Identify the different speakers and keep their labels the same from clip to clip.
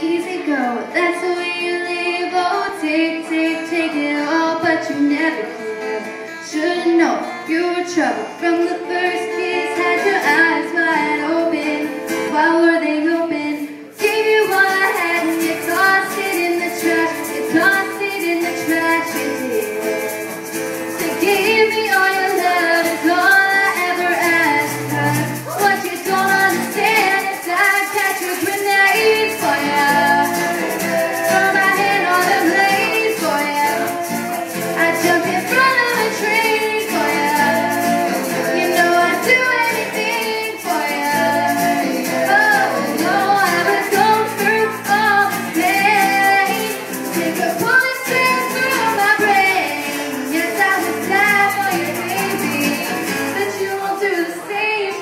Speaker 1: Easy go, that's the way you live. Oh, take it all, but you never give. Should've known you were trouble from the first kiss. Had your eyes wide open, why were they open? Gave you all I had and you tossed it in the trash. You tossed it in the trash, you did. So give me all your love, it's all I ever asked her. What you don't understand is I'd catch a grenade for ya. Throw my hand on the blade for ya. I'd jump in front of a train for ya. You know I'd do anything for ya. Oh no, I would go through all the pain. Take a bullet straight through my brain. Yes, I would die for you, baby, but you won't do the same.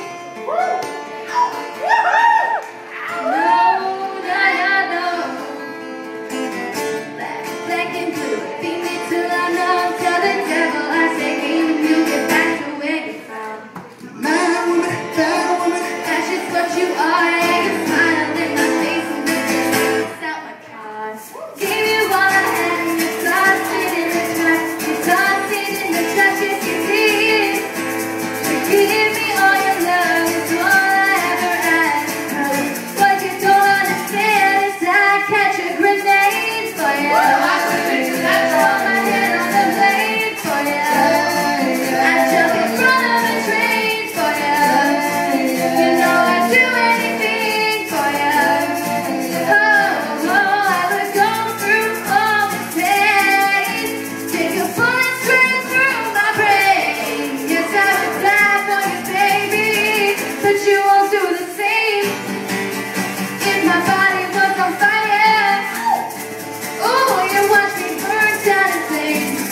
Speaker 1: Black and blue, beat me till I'm numb. Tell the devil I say, hey, when you get back to where you found.
Speaker 2: Bad woman.
Speaker 1: That's just what you are. Yeah, you smiled in my face and then you out my car. Gave you all I had and you tossed it in the trash. You tossed it in the trash, yes you did. You give me all your love, it's all I ever asked for. What you don't understand is I catch a grenade for you. Throw my head on the blade for you. I jump in front of a train for you. You know I'd do anything for you. Oh, I would go through all the pain. Take a bullet straight through my brain. Yes, I would die for you, baby, but you won't do the same. If my body was on fire, oh, you watch me burn down in flames.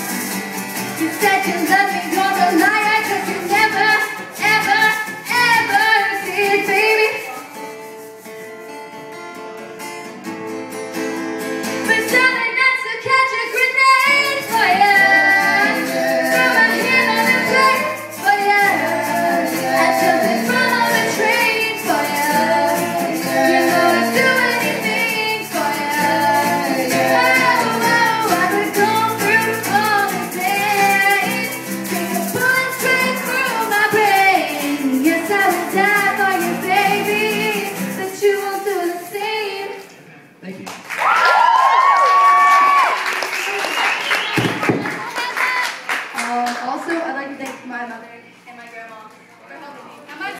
Speaker 1: You said you loved me, you're a liar, 'cause you never, ever, ever did, baby. But darling, that's to catch a grenade for ya. Throw my hand on the plate for ya. I jump in front of a train for ya. You know I'd do anything for ya. Oh, I would go through all the pain. Take a bullet straight through my brain. Yes, I would die for you, baby, but you won't do the same.
Speaker 2: Thank you.
Speaker 1: Also, I'd like to thank my mother and my grandma.